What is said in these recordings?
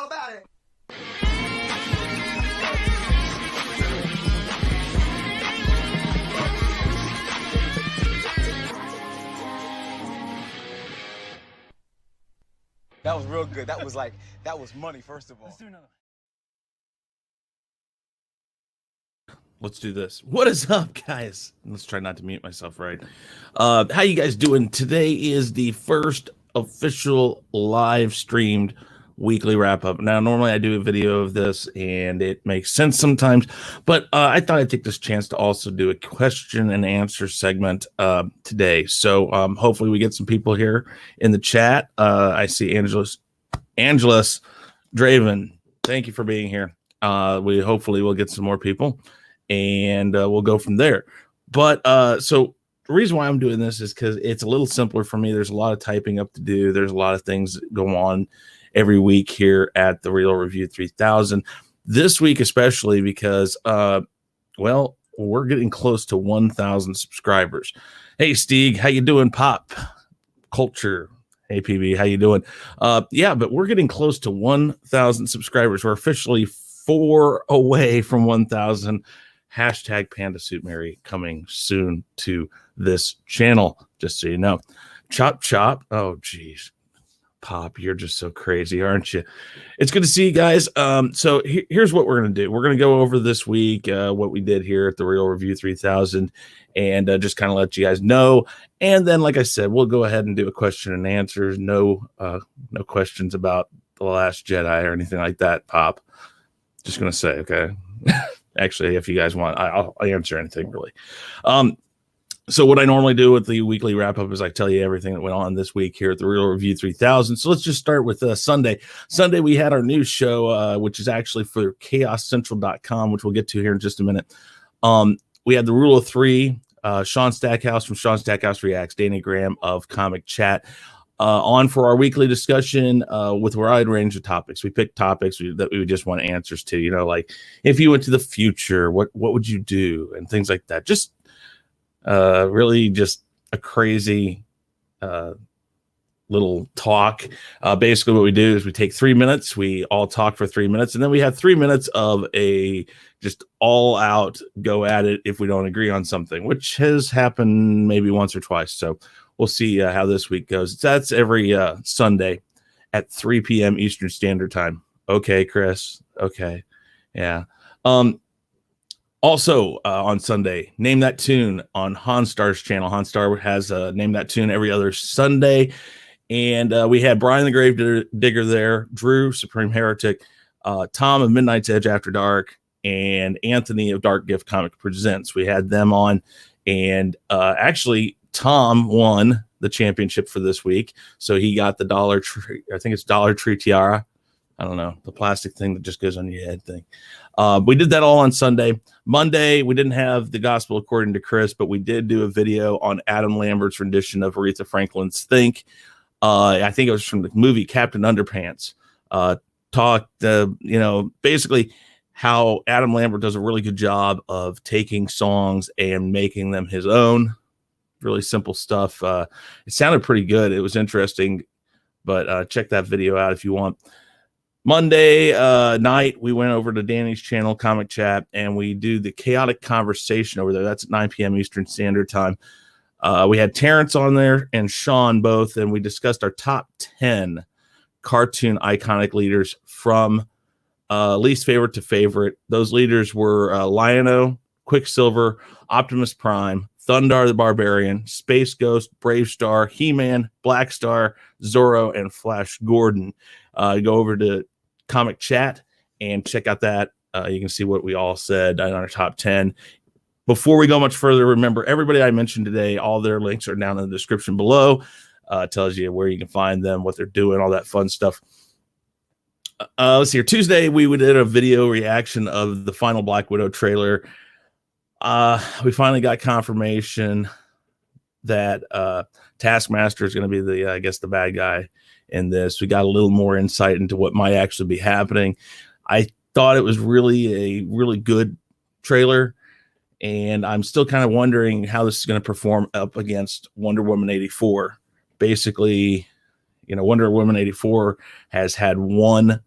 all about it. That was real good. That was money, first of all. Let's do another. Let's do this. What is up, guys? Let's try not to mute myself, right? How you guys doing? Today is the first official live streamed weekly wrap-up. Now, normally I do a video of this, and it makes sense sometimes, but I thought I'd take this chance to also do a question and answer segment today. So hopefully we get some people here in the chat. I see Angelus Draven. Thank you for being here. We hopefully will get some more people, and we'll go from there. But so the reason why I'm doing this is because it's a little simpler for me. There's a lot of typing up to do. There's a lot of things that go on every week here at the Real Review 3000. This week especially because, well, we're getting close to 1,000 subscribers. Hey, Stig, how you doing? Pop Culture. Hey, PB, how you doing? Yeah, but we're getting close to 1,000 subscribers. We're officially 4 away from 1,000. Hashtag Panda Suit Mary coming soon to this channel, just so you know. Chop, chop. Oh, geez. Pop, you're just so crazy, aren't you? It's good to see you guys. So here's what we're going to do. We're going to go over this week what we did here at the Real Review 3000 and just kind of let you guys know. And then, like I said, we'll go ahead and do a question and answers. No questions about The Last Jedi or anything like that, Pop. Just going to say, okay. Actually, if you guys want, I'll answer anything, really. So what I normally do with the weekly wrap-up is I tell you everything that went on this week here at the Real Review 3000. So let's just start with Sunday. Sunday, we had our news show, which is actually for chaoscentral.com, which we'll get to here in just a minute. We had the Rule of Three, Shaun Stackhouse from Shaun Stackhouse Reacts, Danny Graham of Comic Chat, on for our weekly discussion with a wide range of topics. We picked topics that we would just want answers to, you know, like if you went to the future, what would you do, and things like that. Just really just a crazy little talk. Basically what we do is we take 3 minutes, we all talk for 3 minutes, and then we have 3 minutes of a just all out go at it if we don't agree on something, which has happened maybe once or twice. So we'll see how this week goes. That's every Sunday at 3 p.m. Eastern Standard Time. Okay, Chris. Okay. Yeah. Also, on Sunday, Name That Tune on HanStar's channel. HanStar has Name That Tune every other Sunday. And we had Bryan The Gravedigger there, Drew, Supreme Heretic, Tom of Midnight's Edge After Dark, and Anthony of Dark Gift Comic Presents. We had them on. And actually, Tom won the championship for this week. So he got the Dollar Tree, I think it's Dollar Tree tiara. I don't know, the plastic thing that just goes on your head thing. We did that all on Sunday. Monday, we didn't have the Gospel According to Chris, but we did do a video on Adam Lambert's rendition of Aretha Franklin's Think. I think it was from the movie Captain Underpants. Talked, basically how Adam Lambert does a really good job of taking songs and making them his own. Really simple stuff. It sounded pretty good. It was interesting, but check that video out if you want. Monday night, we went over to Danny's channel, Comic Chat, and we do the Chaotic Conversation over there. That's at 9 p.m. Eastern Standard Time. We had Terrance on there and Shaun both, and we discussed our top 10 cartoon iconic leaders from least favorite to favorite. Those leaders were Lion-O, Quicksilver, Optimus Prime, Thundar the Barbarian, Space Ghost, Brave Star, He-Man, Black Star, Zorro, and Flash Gordon. Go over to Comic Chat and check out that. You can see what we all said on our top 10. Before we go much further, remember, everybody I mentioned today, all their links are down in the description below. Tells you where you can find them, what they're doing, all that fun stuff. Let's see here. Tuesday, we did a video reaction of the final Black Widow trailer. We finally got confirmation that Taskmaster is going to be the bad guy in this. We got a little more insight into what might actually be happening. I thought it was really a really good trailer, and I'm still kind of wondering how this is going to perform up against Wonder Woman 84. Basically, Wonder Woman 84 has had one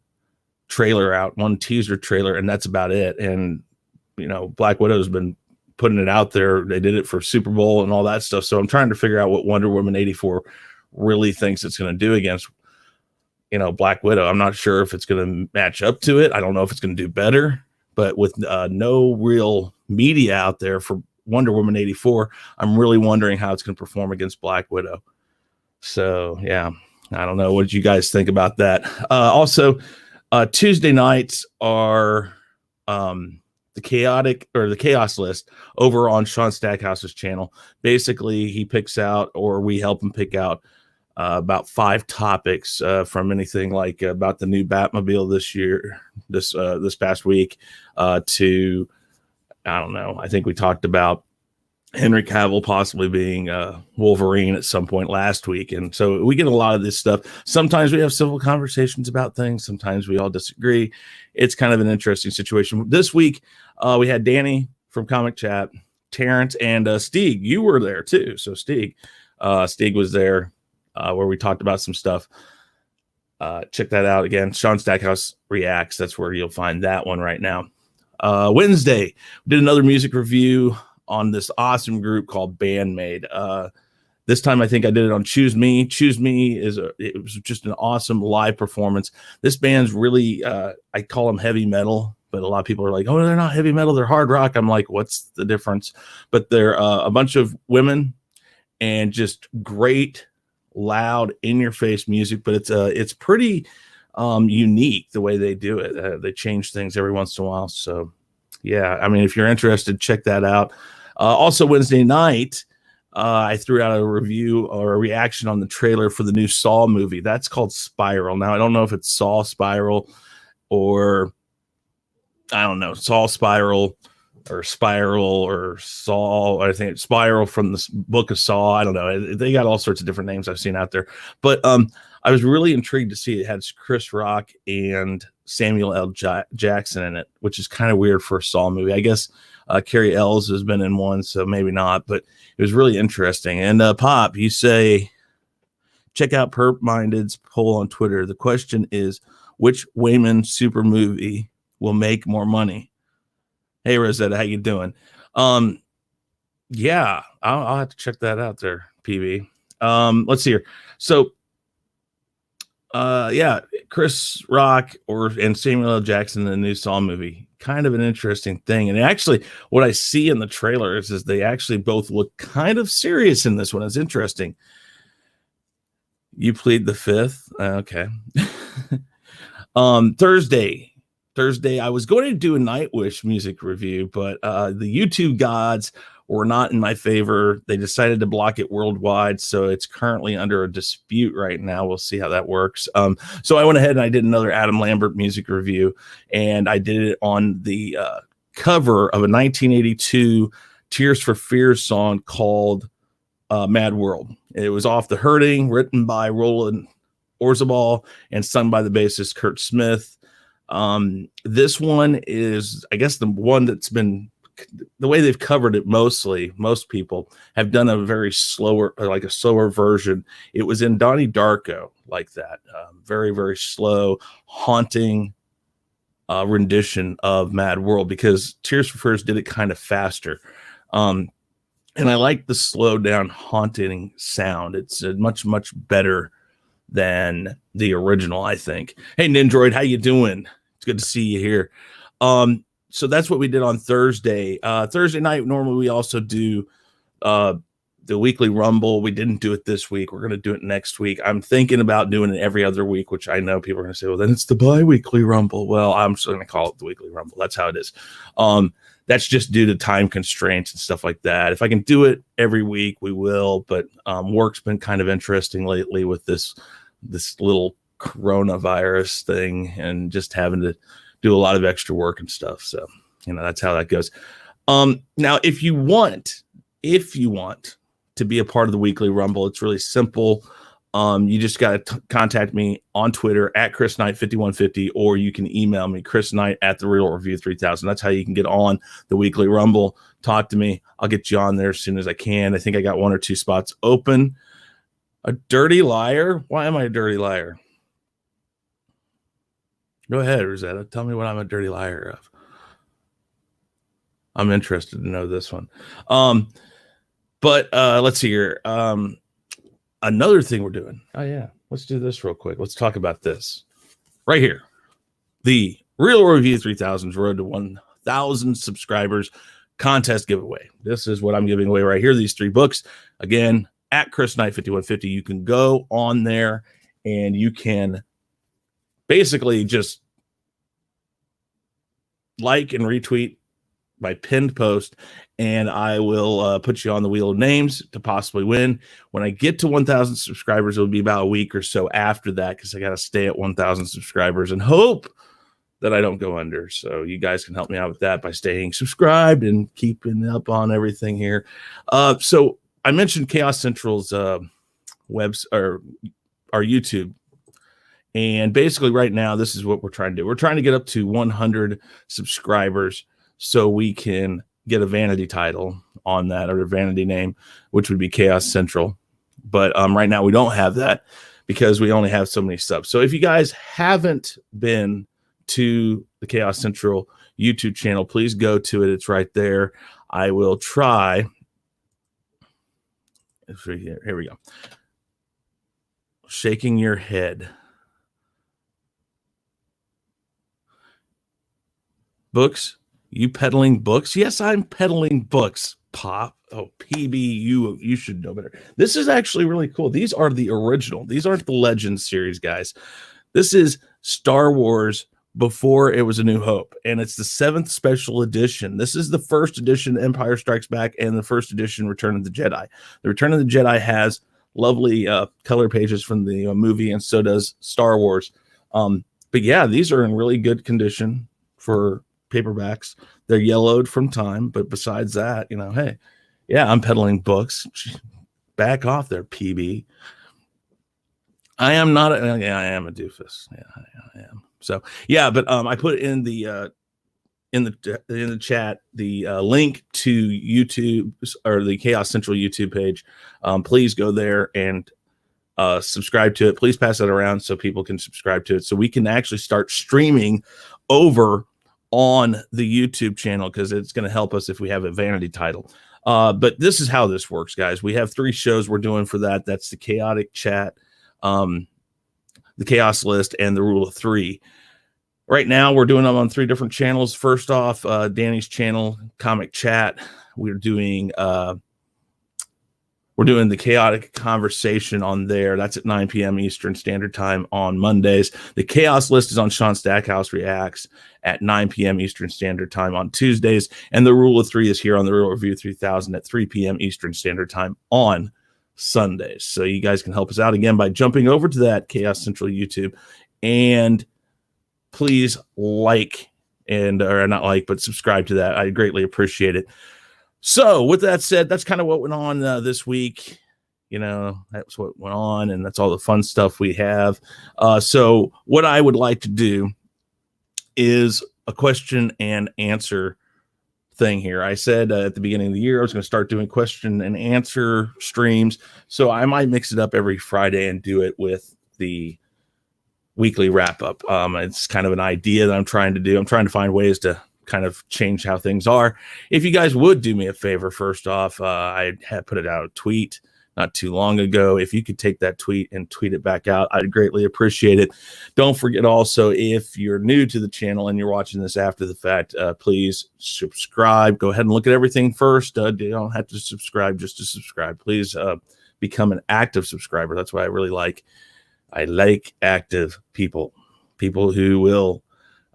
trailer out, one teaser trailer, and that's about it. And Black Widow's been putting it out there. They did it for Super Bowl and all that stuff. So I'm trying to figure out what Wonder Woman 84 really thinks it's going to do against Black Widow. I'm not sure if it's going to match up to it. I don't know if it's going to do better, but with no real media out there for Wonder Woman 84, I'm really wondering how it's going to perform against Black Widow. So yeah, I don't know. What did you guys think about that? Also, Tuesday nights are the chaos list over on Shaun Stackhouse's channel. Basically, he picks out, or we help him pick out, about 5 topics from anything like about the new Batmobile this past week to, I don't know. I think we talked about Henry Cavill possibly being Wolverine at some point last week. And so we get a lot of this stuff. Sometimes we have civil conversations about things. Sometimes we all disagree. It's kind of an interesting situation. This week, we had Danny from Comic Chat, Terrance, and Stig. You were there too. So Stig was there where we talked about some stuff. Check that out again. Shaun Stackhouse Reacts. That's where you'll find that one right now. Wednesday, we did another music review on this awesome group called Band-Maid. This time I think I did it on Choose Me. Choose Me it was just an awesome live performance. This band's really, I call them heavy metal, but a lot of people are like, oh, they're not heavy metal, they're hard rock. I'm like, what's the difference? But they're a bunch of women and just great, loud, in-your-face music, but it's pretty unique the way they do it. They change things every once in a while. So yeah, I mean, if you're interested, check that out. Also Wednesday night, I threw out a review or a reaction on the trailer for the new Saw movie. That's called Spiral. Now, I don't know if it's Saw Spiral or I don't know, Saw Spiral or Spiral or Saw. I think it's Spiral from the book of Saw. I don't know. They got all sorts of different names I've seen out there. But I was really intrigued to see it had Chris Rock and Samuel L. Jackson in it, which is kind of weird for a Saw movie. I guess Carrie Ells has been in one, so maybe not, but it was really interesting. And Pop, you say, check out Perp Minded's poll on Twitter. The question is, which Wayman super movie will make more money? Hey, Rosetta, how you doing? Yeah, I'll have to check that out there, PB. Let's see here. So, yeah, Chris Rock and Samuel L. Jackson in the new Saw movie. Kind of an interesting thing. And actually, what I see in the trailers is they actually both look kind of serious in this one. It's interesting. You plead the fifth. Okay. Thursday, I was going to do a Nightwish music review, but the YouTube gods were not in my favor. They decided to block it worldwide, so it's currently under a dispute right now. We'll see how that works. So I went ahead and I did another Adam Lambert music review, and I did it on the cover of a 1982 Tears for Fears song called Mad World. It was off The Hurting, written by Roland Orzabal and sung by the bassist Kurt Smith. This one is, I guess, the one that's been, the way they've covered it, most people have done a very slower, like a slower version. It was in Donnie Darko, like that, very, very slow, haunting rendition of Mad World, because Tears for Fears did it kind of faster. And I like the slowed down, haunting sound. It's much, much better than the original, I think. Hey, Nindroid, how you doing? It's good to see you here. So that's what we did on Thursday. Thursday night, normally we also do the weekly Rumble. We didn't do it this week. We're going to do it next week. I'm thinking about doing it every other week, which I know people are going to say, well, then it's the bi-weekly Rumble. Well, I'm just going to call it the weekly Rumble. That's how it is. That's just due to time constraints and stuff like that. If I can do it every week, we will. But work's been kind of interesting lately with this little coronavirus thing and just having to do a lot of extra work and stuff. So, that's how that goes. Now, if you want to be a part of the weekly Rumble, it's really simple. You just got to contact me on Twitter at chrisknight5150, or you can email me, chrisknight@therealreview3000. That's how you can get on the weekly Rumble. Talk to me. I'll get you on there as soon as I can. I think I got 1 or 2 spots open. A dirty liar? Why am I a dirty liar? Go ahead, Rosetta. Tell me what I'm a dirty liar of. I'm interested to know this one. But let's see here. Another thing we're doing. Oh, yeah. Let's do this real quick. Let's talk about this right here. The Real Review 3000's Road to 1,000 subscribers contest giveaway. This is what I'm giving away right here. These 3 books. Again, at chrisknight5150. You can go on there and you can basically just like and retweet my pinned post, and I will put you on the wheel of names to possibly win. When I get to 1,000 subscribers, it'll be about a week or so after that, because I got to stay at 1,000 subscribers and hope that I don't go under. So you guys can help me out with that by staying subscribed and keeping up on everything here. So I mentioned Chaos Central's webs or our YouTube. And basically right now, this is what we're trying to do. We're trying to get up to 100 subscribers so we can get a vanity title on that, or a vanity name, which would be Chaos Central. But right now we don't have that because we only have so many subs. So if you guys haven't been to the Chaos Central YouTube channel, please go to it. It's right there. I will try. Here we go. Shaking your head. Books? You peddling books? Yes, I'm peddling books, Pop. Oh, PB, you should know better. This is actually really cool. These are the original. These aren't the Legends series, guys. This is Star Wars before it was A New Hope, and it's the 7th special edition. This is the first edition, Empire Strikes Back, and the first edition, Return of the Jedi. The Return of the Jedi has lovely color pages from the movie, and so does Star Wars. But yeah, these are in really good condition for paperbacks. They're yellowed from time, but besides that, hey, yeah, I'm peddling books. Back off there, PB. I am not. I am a doofus. Yeah, I am. So yeah, but I put in the chat the link to YouTube, or the Chaos Central YouTube page. Please go there and subscribe to it. Please pass it around so people can subscribe to it, so we can actually start streaming over on the YouTube channel, because it's going to help us if we have a vanity title. But this is how this works, guys. We have 3 shows we're doing for that. That's the Chaotic Chat, the Chaos List, and the Rule of 3. Right now, we're doing them on 3 different channels. First off, Danny's channel, Comic Chat. We're doing the Chaotic Conversation on there. That's at 9 p.m. Eastern Standard Time on Mondays. The Chaos List is on Shaun Stackhouse Reacts at 9 p.m. Eastern Standard Time on Tuesdays. And the Rule of 3 is here on the Real Review 3000 at 3 p.m. Eastern Standard Time on Sundays. So you guys can help us out again by jumping over to that Chaos Central YouTube, and please but subscribe to that. I greatly appreciate it. So with that said, that's kind of what went on this week. That's what went on, and that's all the fun stuff we have. So what I would like to do is a question and answer thing here. I said at the beginning of the year I was going to start doing question and answer streams, so I might mix it up every Friday and do it with the weekly wrap up. It's kind of an idea that I'm trying to do. I'm trying to find ways to kind of change how things are. If you guys would do me a favor, first off, I had put it out a tweet not too long ago. If you could take that tweet and tweet it back out, I'd greatly appreciate it. Don't forget also, if you're new to the channel and you're watching this after the fact, please subscribe. Go ahead and look at everything first. You don't have to subscribe just to subscribe. Please become an active subscriber. That's what I really like. I like active people who will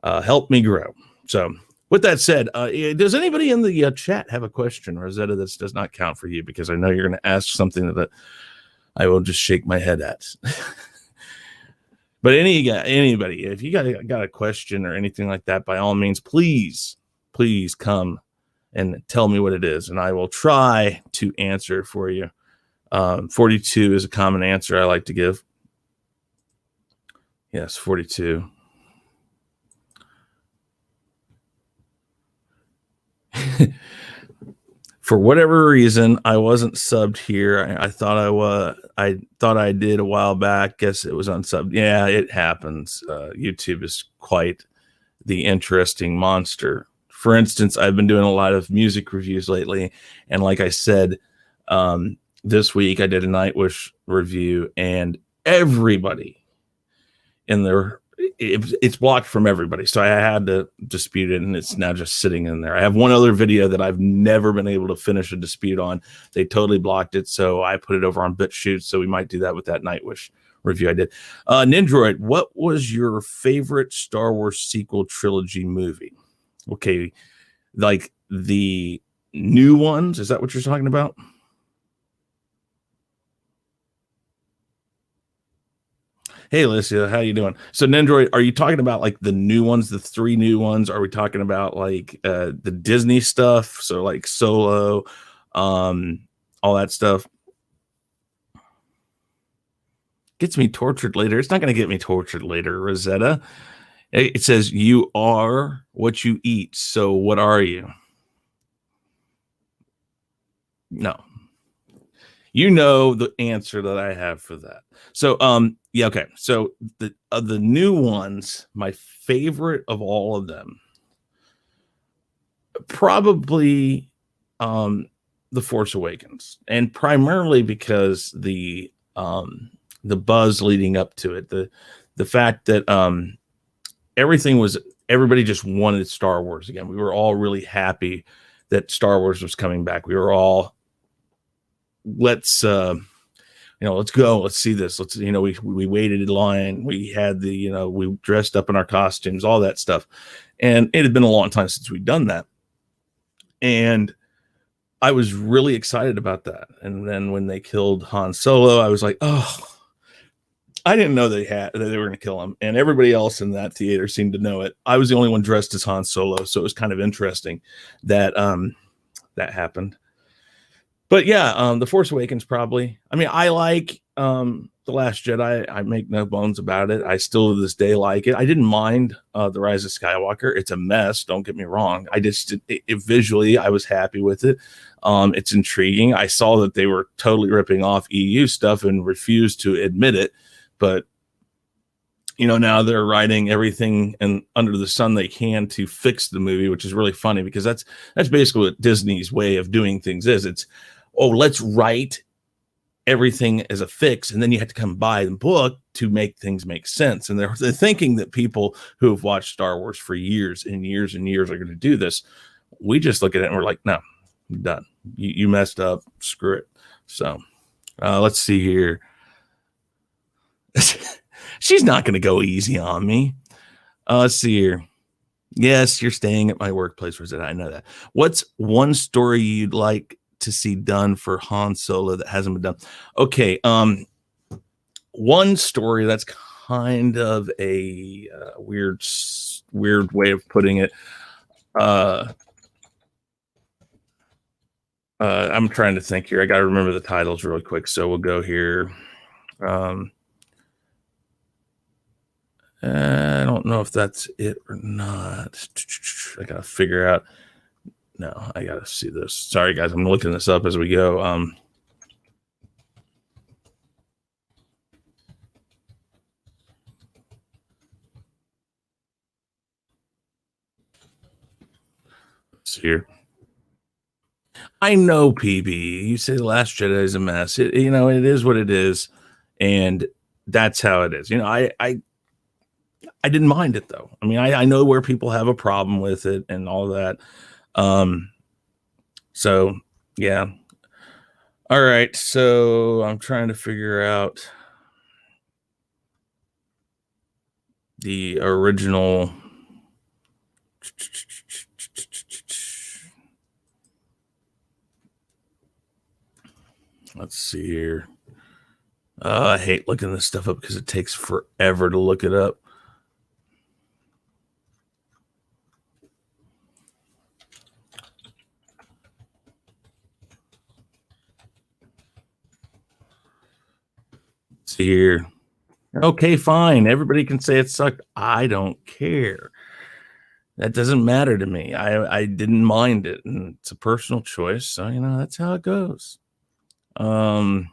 help me grow. So with that said, does anybody in the chat have a question, Rosetta? This does not count for you, because I know you're going to ask something that I will just shake my head at. But anybody, if you got a question or anything like that, by all means, please come and tell me what it is, and I will try to answer it for you. 42 is a common answer I like to give. Yes, 42. For whatever reason, I wasn't subbed here. I thought I was. I thought I did a while back. Guess it was unsubbed. Yeah, it happens. YouTube is quite the interesting monster. For instance, I've been doing a lot of music reviews lately, and like I said, this week I did a Nightwish review, and everybody in there, it's blocked from everybody, so I had to dispute it, and it's now just sitting in there. I have one other video that I've never been able to finish a dispute on. They totally blocked it, so I put it over on BitChute, so we might do that with that Nightwish review I did. Nindroid, what was your favorite Star Wars sequel trilogy movie? Okay, like the new ones, is that what you're talking about? Hey, Alicia, how you doing? So, Nindroid, are you talking about like the new ones, the 3 new ones? Are we talking about like the Disney stuff? So, like Solo, all that stuff. Gets me tortured later. It's not going to get me tortured later, Rosetta. It says you are what you eat. So, what are you? No. You know the answer that I have for that. So, yeah, okay. So the new ones, my favorite of all of them, probably The Force Awakens, and primarily because the buzz leading up to it, the fact that everybody just wanted Star Wars again. We were all really happy that Star Wars was coming back. We were all, let's go, let's see this. We waited in line. We had we dressed up in our costumes, all that stuff. And it had been a long time since we'd done that. And I was really excited about that. And then when they killed Han Solo, I was like, oh, I didn't know they were going to kill him. And everybody else in that theater seemed to know it. I was the only one dressed as Han Solo. So it was kind of interesting that that happened. But yeah, The Force Awakens probably. I mean, I like The Last Jedi. I make no bones about it. I still to this day like it. I didn't mind The Rise of Skywalker. It's a mess. Don't get me wrong. I just visually, I was happy with it. It's intriguing. I saw that they were totally ripping off EU stuff and refused to admit it. But now they're writing everything and under the sun they can to fix the movie, which is really funny because that's basically what Disney's way of doing things is. It's, oh, let's write everything as a fix, and then you have to come buy the book to make things make sense. And they're thinking that people who have watched Star Wars for years and years and years are going to do this. We just look at it and we're like, no, I'm done. You messed up. Screw it. So let's see here. She's not going to go easy on me. Let's see here. Yes, you're staying at my workplace, Rosetta. I know that. What's one story you'd like to see done for Han Solo that hasn't been done? Okay, one story that's kind of a weird way of putting it. I'm trying to think here. I got to remember the titles really quick, so we'll go here. I don't know if that's it or not. I gotta figure out. No, I gotta see this. Sorry, guys. I'm looking this up as we go. Let's see here. I know, PB. You say The Last Jedi is a mess. It is what it is, and that's how it is. I didn't mind it though. I mean, I know where people have a problem with it and all that. So yeah. All right. So I'm trying to figure out the original. Let's see here. I hate looking this stuff up because it takes forever to look it up. See here. Okay, fine. Everybody can say it sucked. I don't care. That doesn't matter to me. I didn't mind it, and it's a personal choice. So, that's how it goes. Let's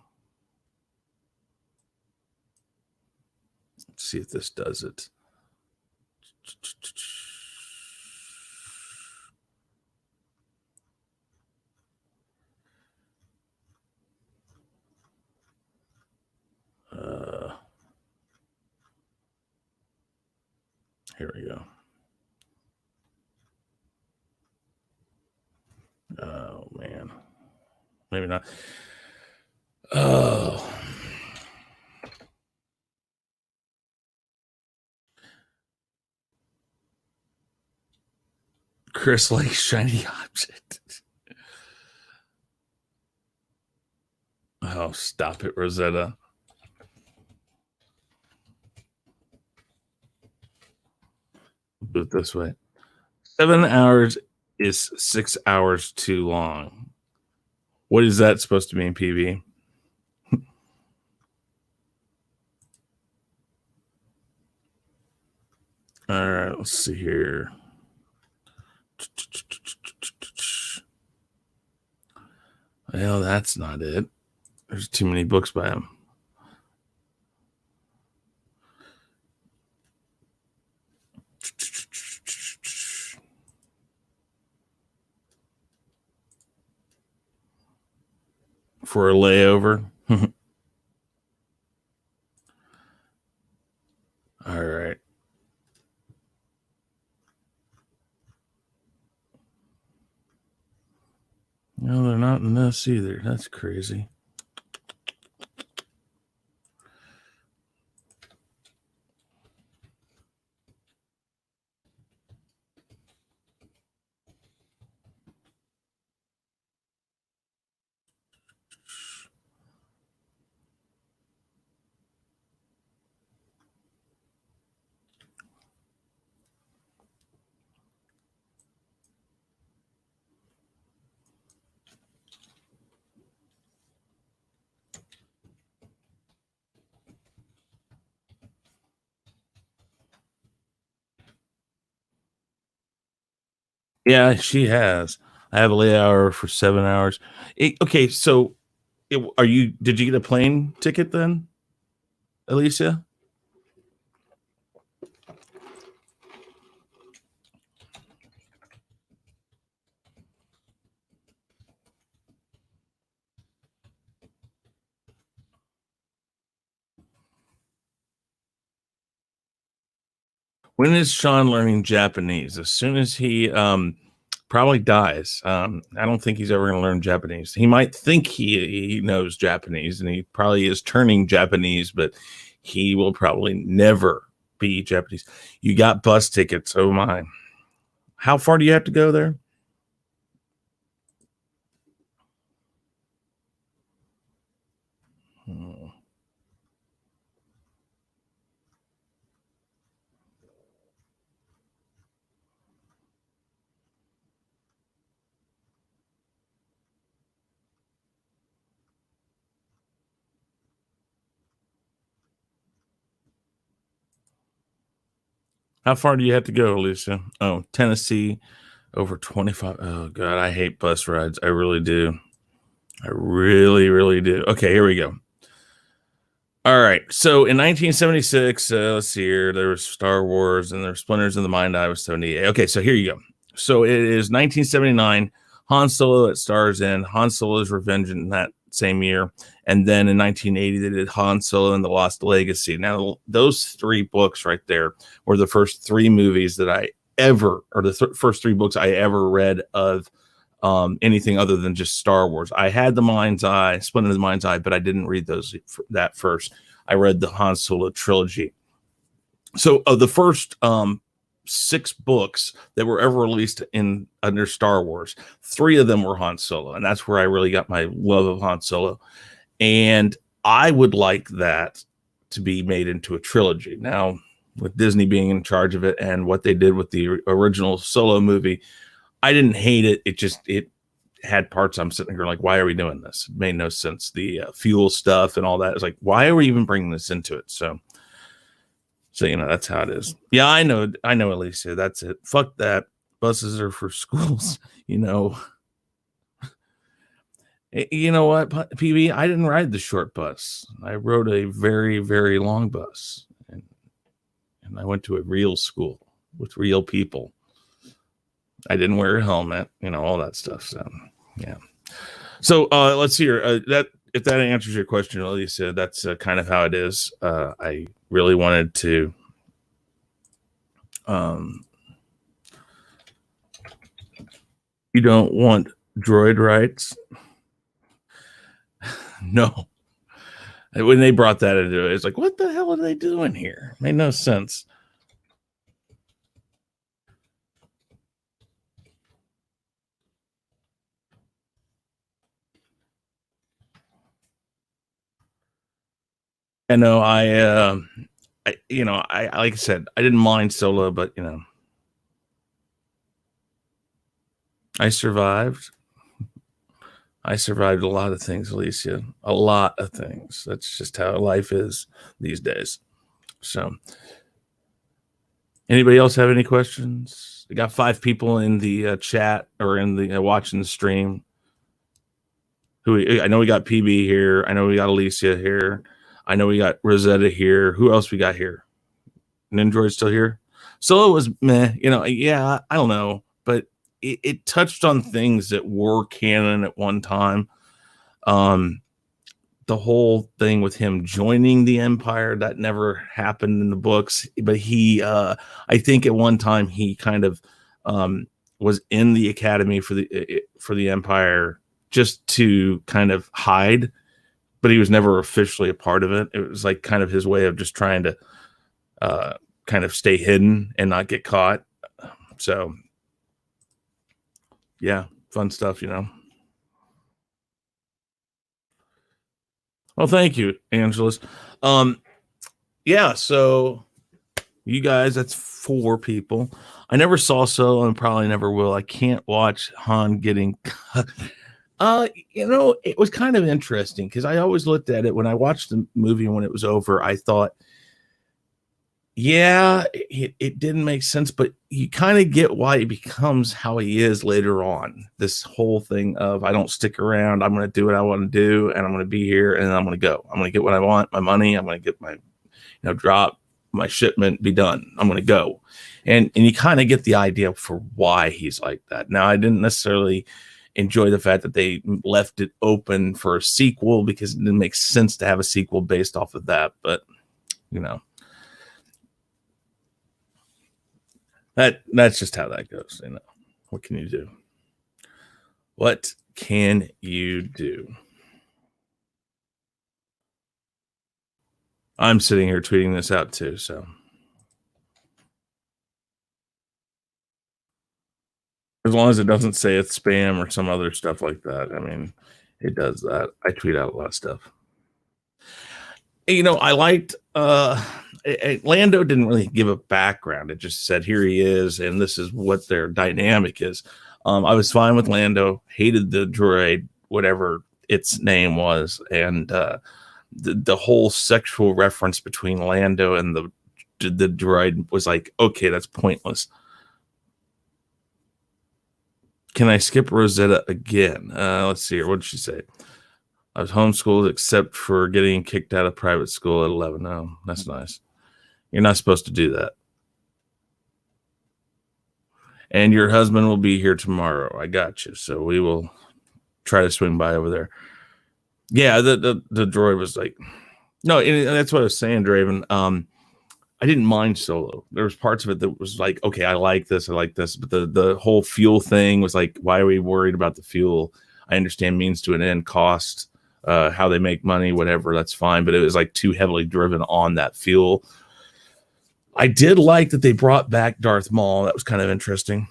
see if this does it. Here we go. Oh, man. Maybe not. Oh. Chris likes shiny object. Oh, stop it, Rosetta. Do it this way. 7 hours is 6 hours too long. What is that supposed to mean, PB? All right, let's see here. Well, that's not it. There's too many books by him. For a layover. All right. No, they're not in this either. That's crazy. Yeah, she has. I have a layover for 7 hours. Okay, so did you get a plane ticket then, Alicia? When is Shaun learning Japanese? As soon as he probably dies. I don't think he's ever going to learn Japanese. He might think he knows Japanese, and he probably is turning Japanese, but he will probably never be Japanese. You got bus tickets. Oh my. How far do you have to go there? How far do you have to go, Alicia? Oh, Tennessee, over 25. Oh, God, I hate bus rides. I really do. I really, really do. Okay, here we go. All right. So in 1976, let's see here, there was Star Wars and there were Splinters in the Mind Eye was 78. Okay, so here you go. So it is 1979. Han Solo that stars in Han Solo's Revenge in that same year. And then in 1980, they did Han Solo and the Lost Legacy. Now, those three books right there were the first three movies that I ever, or the first three books I ever read of anything other than just Star Wars. I had the Mind's Eye, Splinter of the Mind's Eye, but I didn't read that first. I read the Han Solo trilogy. So of the first 6 books that were ever released under Star Wars, 3 of them were Han Solo, and that's where I really got my love of Han Solo. And I would like that to be made into a trilogy. Now, with Disney being in charge of it and what they did with the original Solo movie, I didn't hate it. It had parts I'm sitting here like, why are we doing this? It made no sense. The fuel stuff and all that is like, why are we even bringing this into it? So So, that's how it is. Yeah, I know, Alicia. That's it. Fuck that. Buses are for schools, You know what, PB? I didn't ride the short bus. I rode a very, very long bus. And I went to a real school with real people. I didn't wear a helmet, all that stuff. So, yeah. So, let's see here. If that answers your question, Alicia, that's kind of how it is. I really wanted to you don't want droid rights? No. When they brought that into it, it's like, what the hell are they doing here? Made no sense. I know I like I said, I didn't mind Solo, but I survived. I survived a lot of things, Alicia. A lot of things. That's just how life is these days. So, anybody else have any questions? We got 5 people in the chat or in the watching the stream. I know we got PB here. I know we got Alicia here. I know we got Rosetta here. Who else we got here? Nindroid's still here. Solo was meh. Yeah, I don't know, but it touched on things that were canon at one time. The whole thing with him joining the Empire, that never happened in the books, but he I think at one time he kind of was in the academy for the Empire just to kind of hide, but he was never officially a part of it. It was like kind of his way of just trying to kind of stay hidden and not get caught. So yeah, fun stuff, Well, thank you, Angelus. Yeah, so you guys, that's 4 people. I never saw Solo and probably never will. I can't watch Han getting it was kind of interesting because I always looked at it when I watched the movie and when it was over, I thought, yeah, it didn't make sense, but you kind of get why he becomes how he is later on. This whole thing of I don't stick around, I'm going to do what I want to do, and I'm going to be here, and I'm going to go. I'm going to get what I want, my money. I'm going to get my, drop my shipment, be done. I'm going to go, and you kind of get the idea for why he's like that. Now, I didn't necessarily enjoy the fact that they left it open for a sequel because it didn't make sense to have a sequel based off of that, but that's just how that goes. What can you do? What can you do? I'm sitting here tweeting this out too, so as long as it doesn't say it's spam or some other stuff like that. I mean, it does that. I tweet out a lot of stuff. I liked Lando didn't really give a background. It just said here he is, and this is what their dynamic is. I was fine with Lando, hated the droid, whatever its name was, and the whole sexual reference between Lando and the droid was like, okay, that's pointless. Can I skip Rosetta again? Let's see here. What did she say? I was homeschooled except for getting kicked out of private school at 11. Oh, that's nice. You're not supposed to do that. And your husband will be here tomorrow. I got you. So we will try to swing by over there. Yeah, the droid was like, no, that's what I was saying, Draven. I didn't mind Solo. There was parts of it that was like, okay, I like this, but the whole fuel thing was like, why are we worried about the fuel? I understand means to an end, cost, how they make money, whatever, that's fine. But it was like too heavily driven on that fuel. I did like that they brought back Darth Maul. That was kind of interesting.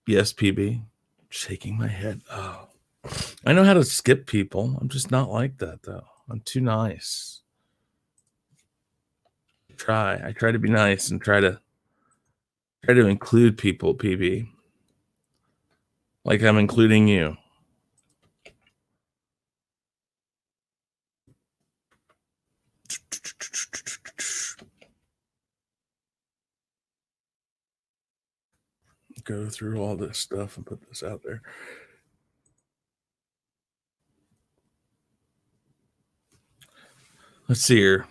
Yes, PB. Shaking my head. Oh, I know how to skip people. I'm just not like that, though. I'm too nice. I try to be nice and try to include people, PB. Like I'm including you. go through all this stuff and put this out there. Let's see here.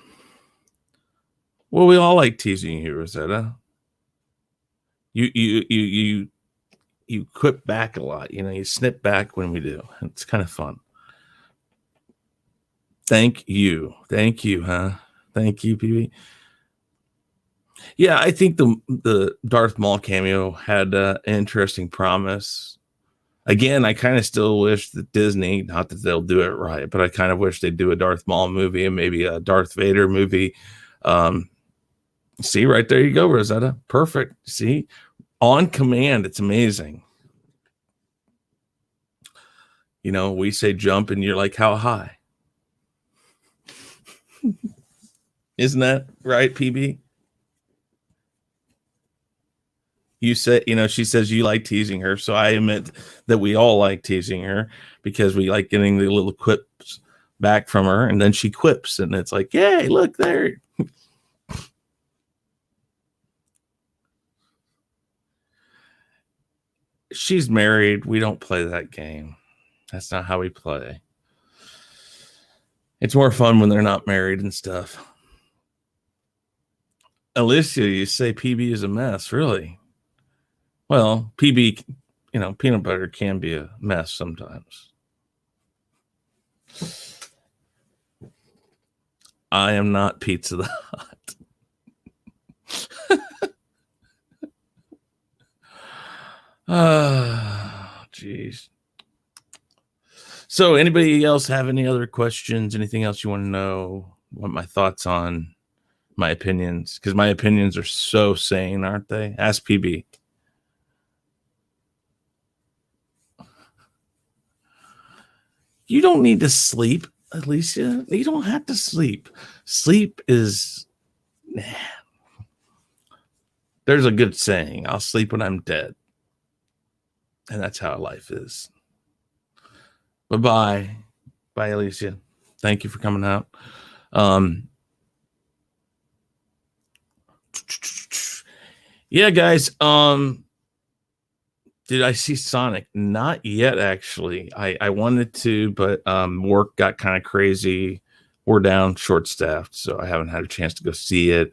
Well, we all like teasing you, Rosetta. You quip back a lot. You know, you snip back when we do. It's kind of fun. Thank you, huh? Thank you, PB. Yeah, I think the Darth Maul cameo had an interesting promise. Again, I kind of still wish that Disney, not that they'll do it right, but I kind of wish they'd do a Darth Maul movie and maybe a Darth Vader movie. See, right there you go, Rosetta. Perfect. See, on command. It's amazing. You know, we say jump and you're like, how high? Isn't that right, PB? You said, you know, she says you like teasing her. So I admit that we all like teasing her because we like getting the little quips back from her. And then she quips and it's like, yay, look there. She's married. We don't play that game. That's not how we play. It's more fun when they're not married and stuff. Alicia, you say PB is a mess, really? Well, PB, you know, peanut butter can be a mess sometimes. I am not Pizza the Hut. Jeez. So anybody else have any other questions? Anything else you want to know? What my thoughts on my opinions? Because my opinions are so sane, aren't they? Ask PB. You don't need to sleep, Alicia. You don't have to sleep. Sleep is... There's a good saying, I'll sleep when I'm dead. And that's how life is. Bye-bye. Bye, Alicia. Thank you for coming out. Yeah, guys. Did I see Sonic? Not yet, actually. I wanted to, but work got kind of crazy. We're down short-staffed, so I haven't had a chance to go see it.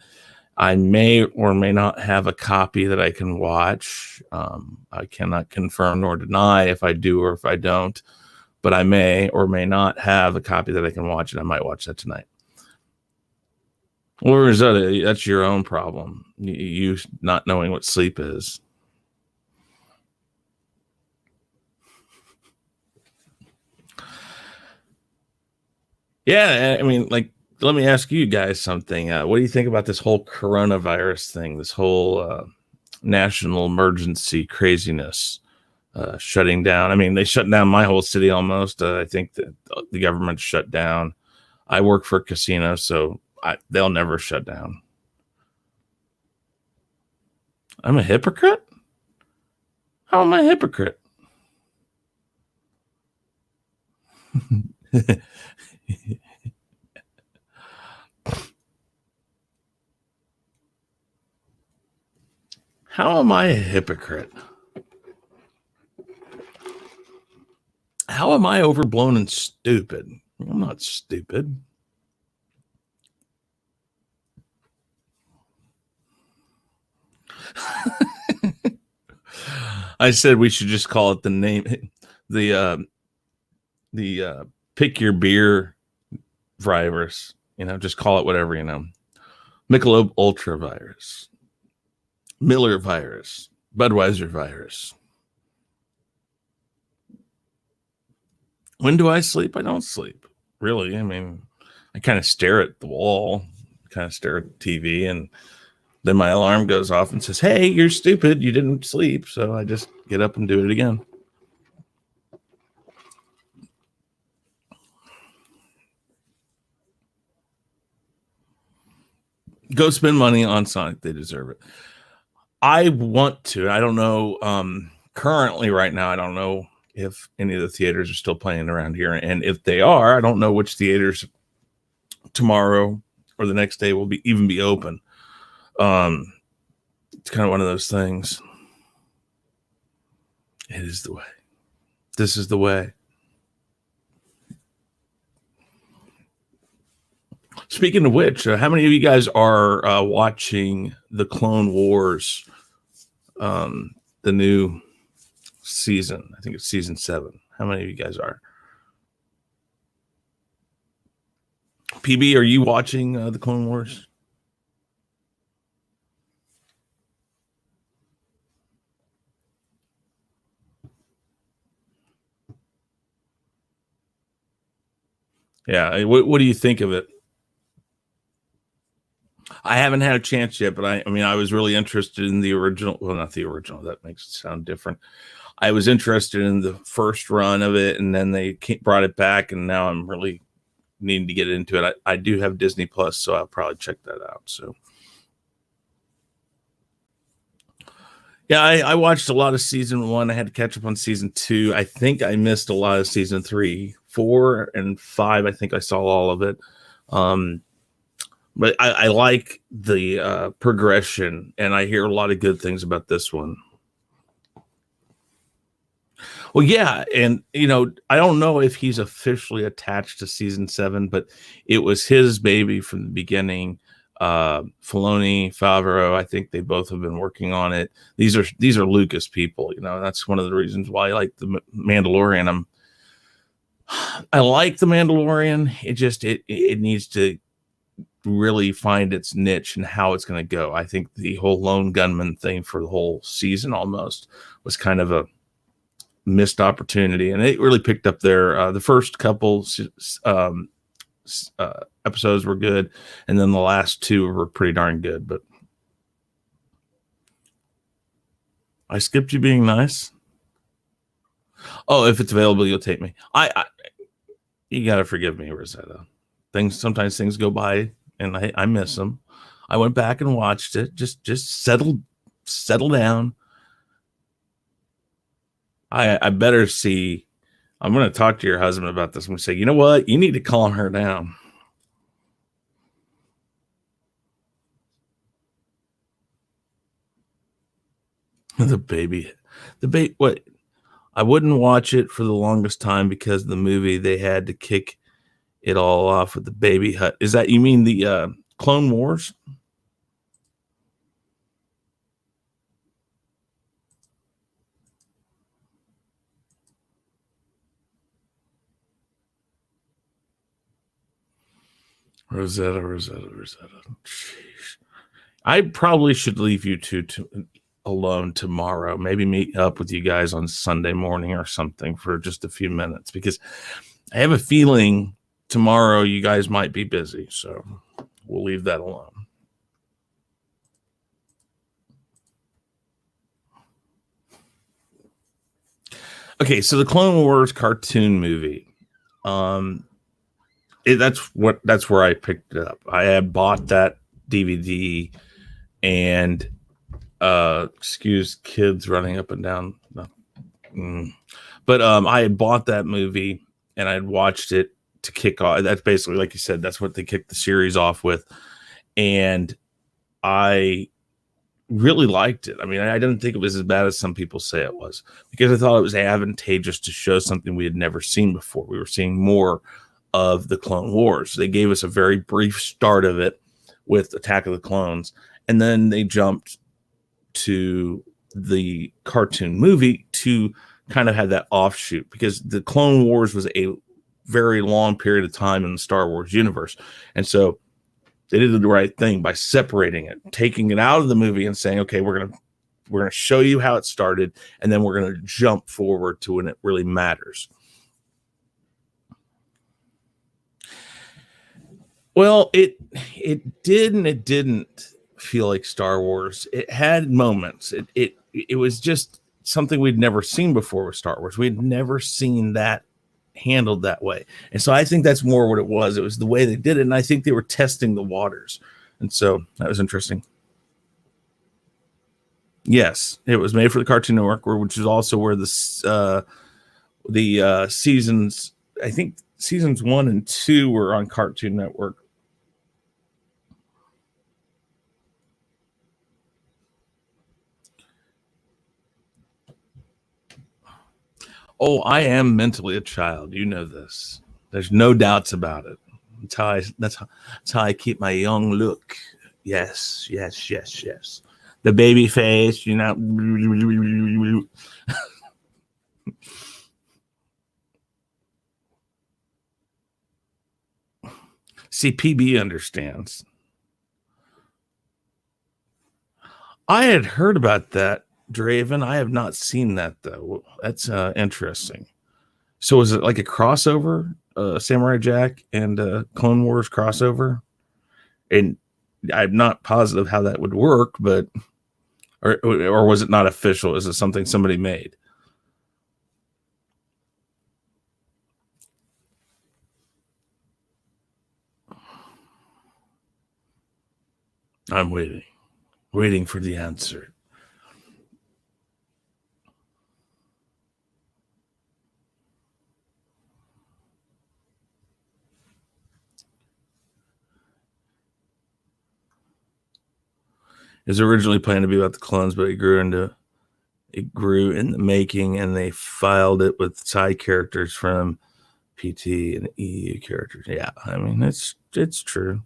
I may or may not have a copy that I can watch. I cannot confirm nor deny if I do or if I don't, but I may or may not have a copy that I can watch, and I might watch that tonight. Or is that's your own problem? You not knowing what sleep is. Yeah, I mean, like, let me ask you guys something. What do you think about this whole coronavirus thing, this whole national emergency craziness, shutting down? I mean, they shut down my whole city almost. I think that the government shut down. I work for a casino, so they'll never shut down. I'm a hypocrite? How am I a hypocrite? How am I a hypocrite? How am I overblown and stupid? I'm not stupid. I said we should just call it the name, the pick your beer virus. You know, just call it whatever, you know. Michelob Ultra virus, Miller virus, Budweiser virus. When do I sleep? I don't sleep, really. I mean, I kind of stare at the wall, kind of stare at the TV, and then my alarm goes off and says, hey, you're stupid. You didn't sleep. So I just get up and do it again. Go spend money on Sonic. They deserve it. I want to. I don't know. Currently, right now, I don't know if any of the theaters are still playing around here. And if they are, I don't know which theaters tomorrow or the next day will be open. It's kind of one of those things. It is the way. This is the way. Speaking of which, how many of you guys are watching the Clone Wars, the new season? I think it's season 7. How many of you guys are? PB, are you watching the Clone Wars? Yeah. What do you think of it? I haven't had a chance yet, but I mean, I was really interested in the original. Well, not the original. That makes it sound different. I was interested in the first run of it, and then they brought it back, and now I'm really needing to get into it. I do have Disney Plus, so I'll probably check that out. So, yeah, I watched a lot of season 1. I had to catch up on season 2. I think I missed a lot of season 3, 4, and 5. I think I saw all of it. But I like the progression, and I hear a lot of good things about this one. Well, yeah, and I don't know if he's officially attached to season 7, but it was his baby from the beginning. Filoni, Favreau, I think they both have been working on it. These are Lucas people, that's one of the reasons why I like the Mandalorian. I like the Mandalorian. It needs to really find its niche and how it's going to go. I think the whole lone gunman thing for the whole season almost was kind of a missed opportunity, and it really picked up there. The first couple episodes were good, and then the last 2 were pretty darn good. But I skipped you being nice. Oh, if it's available, you'll take me. You gotta forgive me, Rosetta. Sometimes things go by, and I miss them. I went back and watched it. Just settle down. I better see. I'm going to talk to your husband about this. I'm going to say, you know what? You need to calm her down. The baby. What? I wouldn't watch it for the longest time because the movie, they had to kick it all off with the baby hut. Is that, you mean the Clone Wars? Rosetta. Jeez. I probably should leave you two alone tomorrow. Maybe meet up with you guys on Sunday morning or something for just a few minutes, because I have a feeling tomorrow you guys might be busy. So we'll leave that alone. Okay, so the Clone Wars cartoon movie. That's where I picked it up. I had bought that DVD, and excuse kids running up and down. But I had bought that movie and I had watched it to kick off. That's basically, like you said, that's what they kicked the series off with. And I really liked it. I mean, I didn't think it was as bad as some people say it was, because I thought it was advantageous to show something we had never seen before. We were seeing more of the Clone Wars. They gave us a very brief start of it with Attack of the Clones, and then they jumped to the cartoon movie to kind of have that offshoot, because the Clone Wars was a very long period of time in the Star Wars universe. And so they did the right thing by separating it, taking it out of the movie and saying, okay, we're going to show you how it started, and then we're going to jump forward to when it really matters. Well, it did and it didn't feel like Star Wars. It had moments. It was just something we'd never seen before with Star Wars. We'd never seen that handled that way. And so I think that's more what it was. It was the way they did it, and I think they were testing the waters. And so that was interesting. Yes, it was made for the Cartoon Network, which is also where the seasons, I think seasons 1 and 2 were on Cartoon Network. Oh, I am mentally a child. You know this. There's no doubts about it. That's how I keep my young look. Yes, yes, yes, yes. The baby face, you know. See, PB understands. I had heard about that, Draven. I have not seen that though. That's interesting. So is it like a crossover, Samurai Jack and Clone Wars crossover? And I'm not positive how that would work, but or was it not official? Is it something somebody made? I'm waiting for the answer. It was originally planned to be about the clones, but it grew in the making, and they filed it with side characters from PT and EU characters. Yeah, I mean it's true.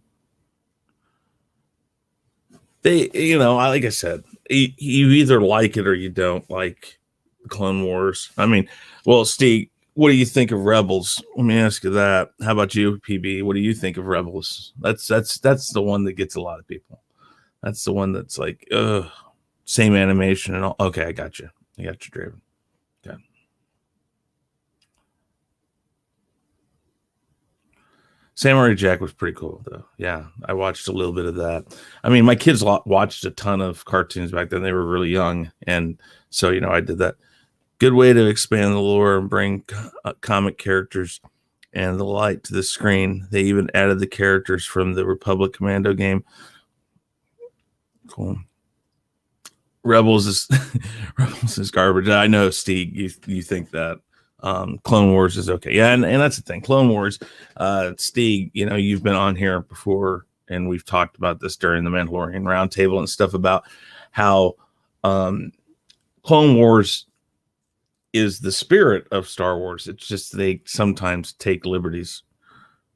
They, like I said, you either like it or you don't like Clone Wars. I mean, well, Steve, what do you think of Rebels? Let me ask you that. How about you, PB? What do you think of Rebels? That's the one that gets a lot of people. That's the one that's like, same animation and all. Okay, I got you, Draven. Okay. Samurai Jack was pretty cool, though. Yeah, I watched a little bit of that. I mean, my kids watched a ton of cartoons back then. They were really young, and so I did that. Good way to expand the lore and bring comic characters and the light to the screen. They even added the characters from the Republic Commando game. Cool. Rebels is Rebels is garbage. I know, Steve, you think that. Clone Wars is okay. Yeah, and that's the thing. Clone Wars, Stig, you've been on here before, and we've talked about this during the Mandalorian Roundtable and stuff about how Clone Wars is the spirit of Star Wars. It's just they sometimes take liberties.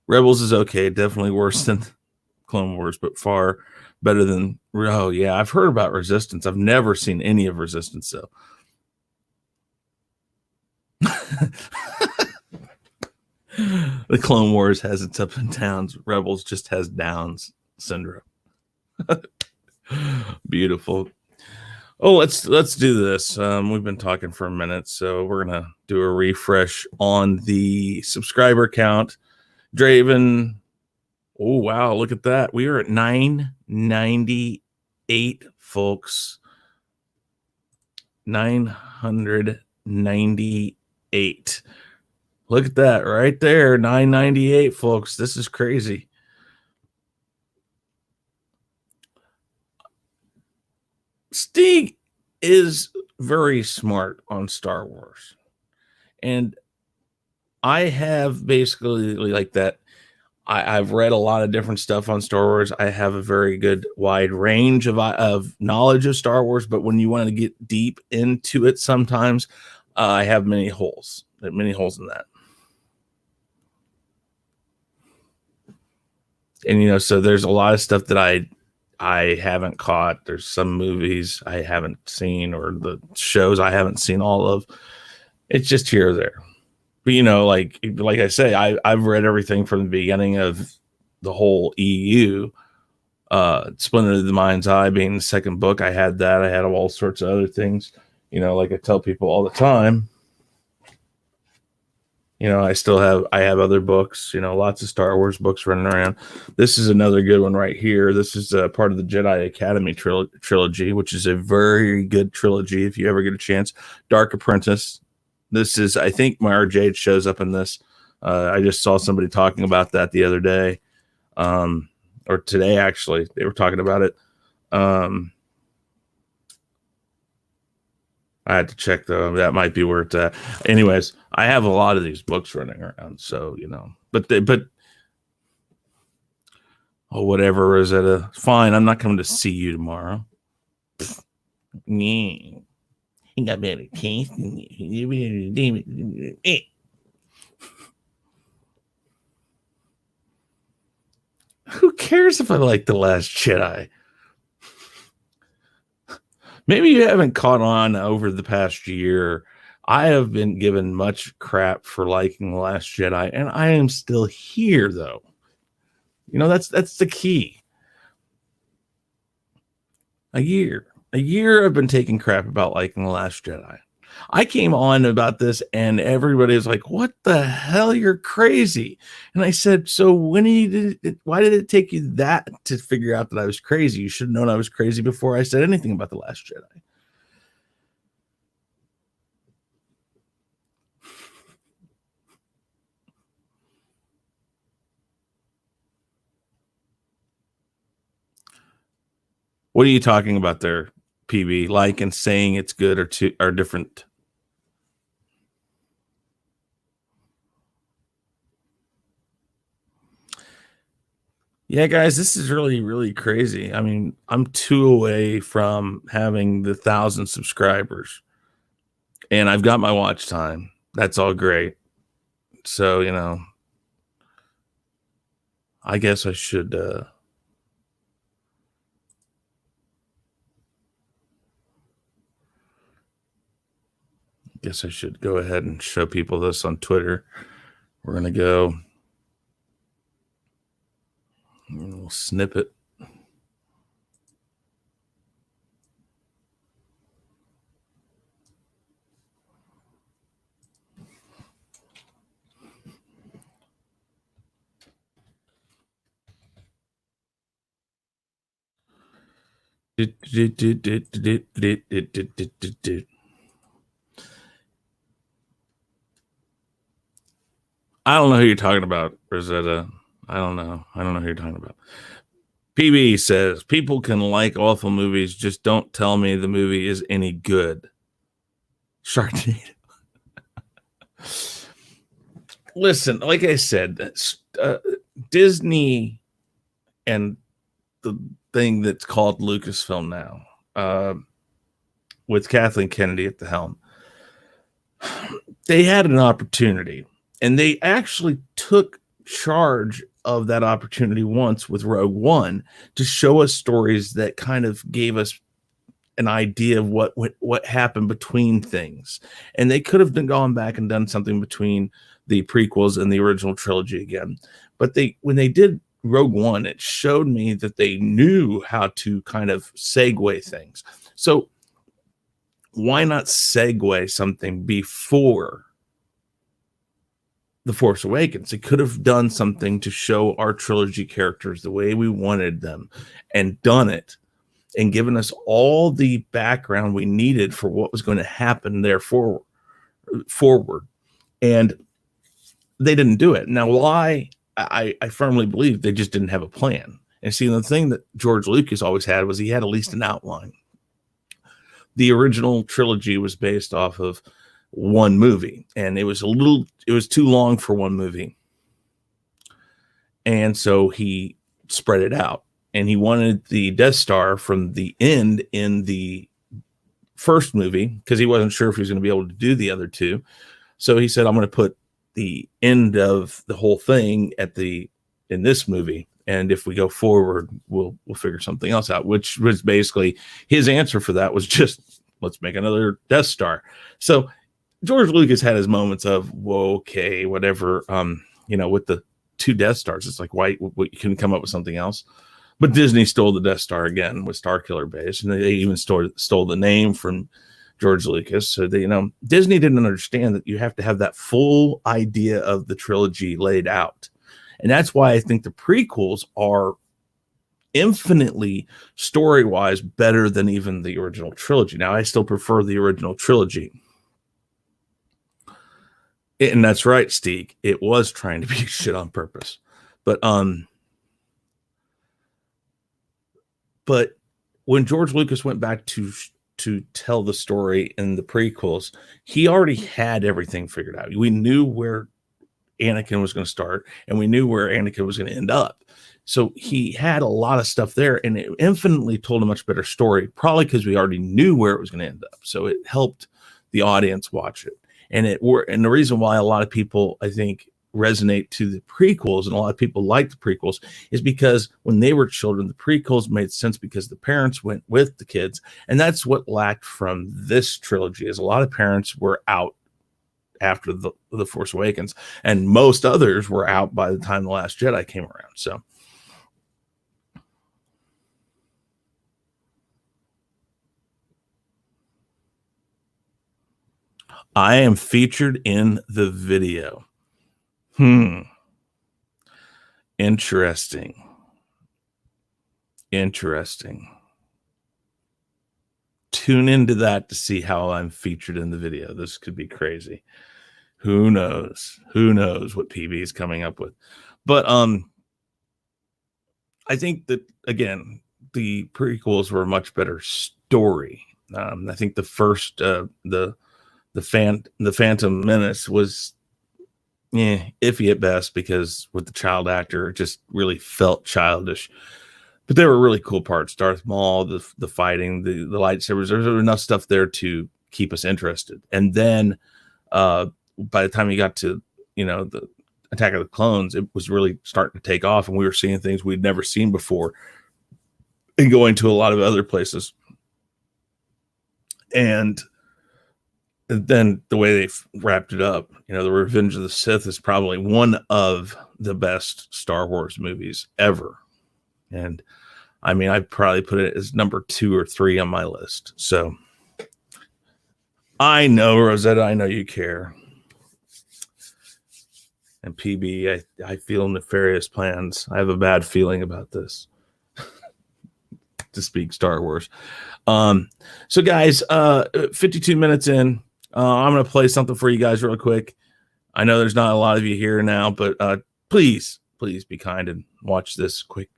Rebels is okay, definitely worse than Clone Wars, but far better than. Oh yeah, I've heard about Resistance. I've never seen any of Resistance though. The Clone Wars has its ups and downs. Rebels just has Downs syndrome. Beautiful. Oh, let's do this. We've been talking for a minute, so we're gonna do a refresh on the subscriber count. Draven. Oh wow, look at that. We are at 998, folks. 998. Look at that right there. 998, folks. This is crazy. Stig is very smart on Star Wars. And I have basically like that. I've read a lot of different stuff on Star Wars. I have a very good wide range of knowledge of Star Wars, but when you want to get deep into it, sometimes I have many holes in that. And so there's a lot of stuff that I haven't caught. There's some movies I haven't seen, or the shows I haven't seen all of. It's just here or there. But like I say, I've read everything from the beginning of the whole EU. Splinter of the Mind's Eye being the second book. I had that. I had all sorts of other things. Like I tell people all the time. I have other books, lots of Star Wars books running around. This is another good one right here. This is part of the Jedi Academy trilogy, which is a very good trilogy if you ever get a chance. Dark Apprentice. This is, I think, Mara Jade shows up in this. I just saw somebody talking about that the other day, or today, actually. They were talking about it. I had to check, though. That might be where it's at. Anyways, I have a lot of these books running around, so, but whatever, Rosetta. Fine, I'm not coming to see you tomorrow. You got better taste. Who cares if I like The Last Jedi? Maybe you haven't caught on over the past year. I have been given much crap for liking The Last Jedi, and I am still here, though. You know, that's the key. A year I've been taking crap about liking The Last Jedi. I came on about this and everybody was like, what the hell? You're crazy. And I said, so why did it take you that to figure out that I was crazy? You should have known I was crazy before I said anything about The Last Jedi. What are you talking about there, PB? Like and saying it's good are different. Yeah, guys, this is really, really crazy. I mean, I'm 2 away from having the 1,000 subscribers, and I've got my watch time. That's all great. So, you know, I guess I should go ahead and show people this on Twitter. We're going to go a little snippet. I don't know who you're talking about, Rosetta. I don't know who you're talking about. PB says, people can like awful movies, just don't tell me the movie is any good. Sharknado. Listen, like I said, Disney and the thing that's called Lucasfilm now, with Kathleen Kennedy at the helm, they had an opportunity, and they actually took charge of that opportunity once with Rogue One to show us stories that kind of gave us an idea of what happened between things. And they could have gone back and done something between the prequels and the original trilogy again. But when they did Rogue One, it showed me that they knew how to kind of segue things. So why not segue something before The Force Awakens? It could have done something to show our trilogy characters the way we wanted them and done it and given us all the background we needed for what was going to happen there forward. And they didn't do it. Now, why? I firmly believe they just didn't have a plan. And see, the thing that George Lucas always had was he had at least an outline. The original trilogy was based off of one movie, and it was too long for one movie. And so he spread it out, and he wanted the Death Star from the end in the first movie because he wasn't sure if he was going to be able to do the other two. So he said, I'm going to put the end of the whole thing in this movie. And if we go forward, we'll figure something else out, which was basically his answer for that was just, let's make another Death Star. So George Lucas had his moments of, whoa, okay, whatever, with the 2 Death Stars. It's like, why you couldn't come up with something else? But Disney stole the Death Star again with Starkiller Base. And they even stole the name from George Lucas. So Disney didn't understand that you have to have that full idea of the trilogy laid out. And that's why I think the prequels are infinitely story-wise better than even the original trilogy. Now, I still prefer the original trilogy. And that's right, Stig. It was trying to be shit on purpose. But when George Lucas went back to tell the story in the prequels, he already had everything figured out. We knew where Anakin was going to start, and we knew where Anakin was going to end up. So he had a lot of stuff there, and it infinitely told a much better story, probably because we already knew where it was going to end up. So it helped the audience watch it. And the reason why a lot of people, I think, resonate to the prequels and a lot of people like the prequels is because when they were children, the prequels made sense because the parents went with the kids. And that's what lacked from this trilogy, is a lot of parents were out after the Force Awakens, and most others were out by the time The Last Jedi came around. So I am featured in the video. Interesting. Tune into that to see how I'm featured in the video. This could be crazy. Who knows what PB is coming up with. But I think that, again, the prequels were a much better story. I think the first the Phantom Menace was iffy at best, because with the child actor, it just really felt childish. But there were really cool parts. Darth Maul, the fighting, the lightsabers. There was enough stuff there to keep us interested. And then by the time you got to, the Attack of the Clones, it was really starting to take off, and we were seeing things we'd never seen before and going to a lot of other places. And then the way they wrapped it up, the Revenge of the Sith is probably one of the best Star Wars movies ever. And I mean, I'd probably put it as number 2 or 3 on my list. So I know, Rosetta, I know you care. And PB, I feel nefarious plans. I have a bad feeling about this. To speak Star Wars. So guys, 52 minutes in, I'm going to play something for you guys real quick. I know there's not a lot of you here now, but please be kind and watch this quick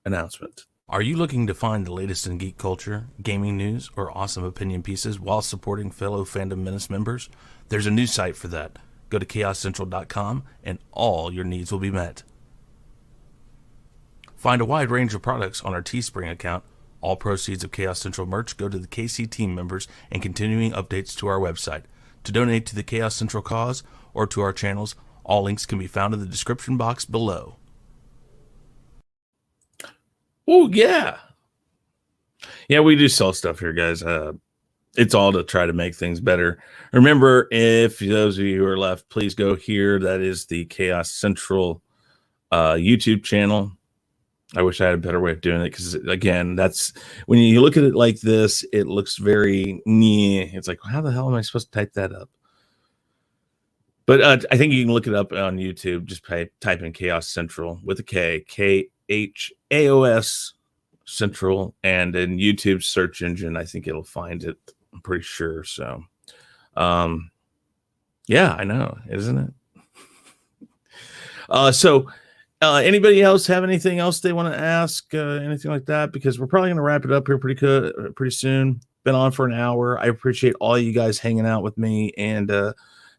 announcement. Are you looking to find the latest in geek culture, gaming news, or awesome opinion pieces while supporting fellow Fandom Menace members? There's a new site for that. Go to chaoscentral.com and all your needs will be met. Find a wide range of products on our Teespring account. All proceeds of Chaos Central merch go to the KC team members and continuing updates to our website. To donate to the Chaos Central cause or to our channels, all links can be found in the description box below. Oh, yeah. Yeah, we do sell stuff here, guys. It's all to try to make things better. Remember, if those of you who are left, please go here. That is the Chaos Central YouTube channel. I wish I had a better way of doing it, because, again, that's when you look at it like this, it looks very it's like, how the hell am I supposed to type that up? But I think you can look it up on YouTube. Just type in Chaos Central with a K, KHAOS Central, and in YouTube's search engine, I think it'll find it. I'm pretty sure. So, yeah, I know, isn't it? So. Anybody else have anything else they want to ask? Anything like that? Because we're probably going to wrap it up here pretty soon. Been on for an hour. I appreciate all you guys hanging out with me and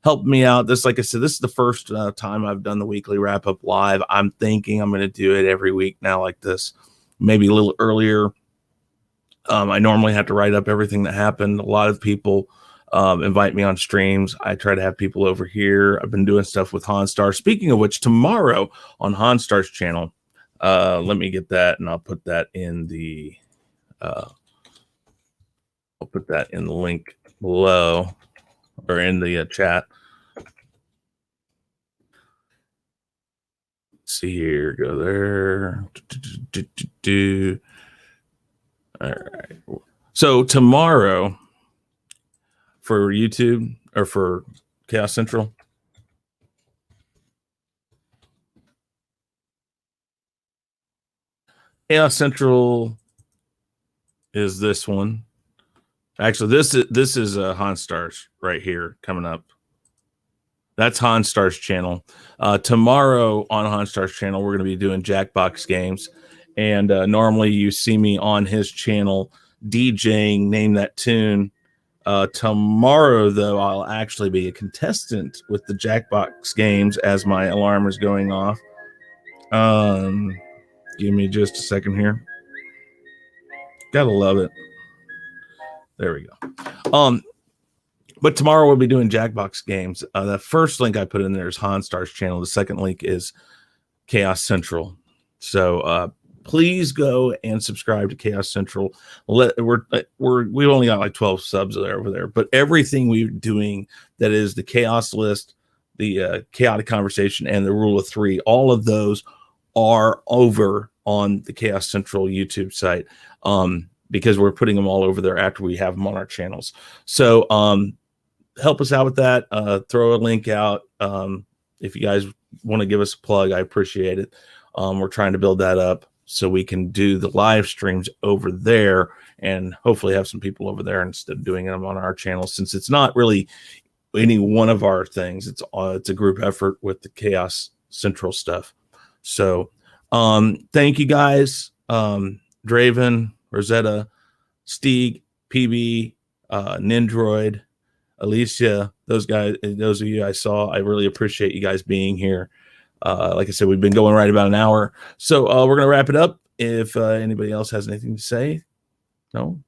helping me out. Like I said, this is the first time I've done the weekly wrap up live. I'm thinking I'm going to do it every week now, like this, maybe a little earlier. I normally have to write up everything that happened. A lot of people invite me on streams. I try to have people over here. I've been doing stuff with HanStar. Speaking of which, tomorrow on HanStar's channel, let me get that, and I'll put that in the link below, or in the chat. Let's see here, go there. All right. So tomorrow, for YouTube, or for Chaos Central, Chaos Central is this one. Actually, this is HanStar's right here coming up. That's HanStar's channel. Tomorrow on HanStar's channel, we're going to be doing Jackbox games, and normally you see me on his channel DJing Name That Tune. Tomorrow, though, I'll actually be a contestant with the Jackbox games as my alarm is going off. Give me just a second here. Gotta love it. There we go. But tomorrow we'll be doing Jackbox games. The first link I put in there is HanStar's channel. The second link is Chaos Central. So please go and subscribe to Chaos Central. We've only got like 12 subs over there, but everything we're doing that is the Chaos List, the Chaotic Conversation, and the Rule of Three, all of those are over on the Chaos Central YouTube site, because we're putting them all over there after we have them on our channels. So help us out with that. Throw a link out. If you guys want to give us a plug, I appreciate it. We're trying to build that up so we can do the live streams over there and hopefully have some people over there instead of doing them on our channel, since it's not really any one of our things. It's a group effort with the Chaos Central stuff. So thank you guys. Draven, Rosetta, Stig, PB, Nindroid, Alicia, those guys, those of you I saw, I really appreciate you guys being here. Like I said, we've been going right about an hour. So we're going to wrap it up. If anybody else has anything to say. No?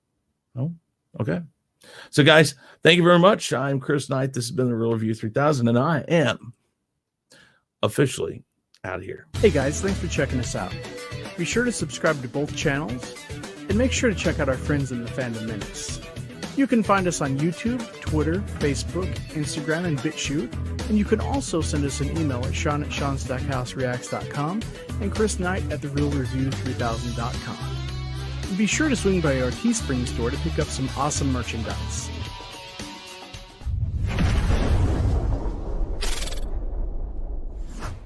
Okay. So guys, thank you very much. I'm Chris Knight. This has been the Real Review 3000, and I am officially out of here. Hey guys, thanks for checking us out. Be sure to subscribe to both channels, and make sure to check out our friends in the Fandom Minutes. You can find us on YouTube, Twitter, Facebook, Instagram, and BitChute, and you can also send us an email at Shaun@ShaunStackhouseReacts.com and chrisknight@TheRealReview3000.com. Be sure to swing by our Teespring store to pick up some awesome merchandise.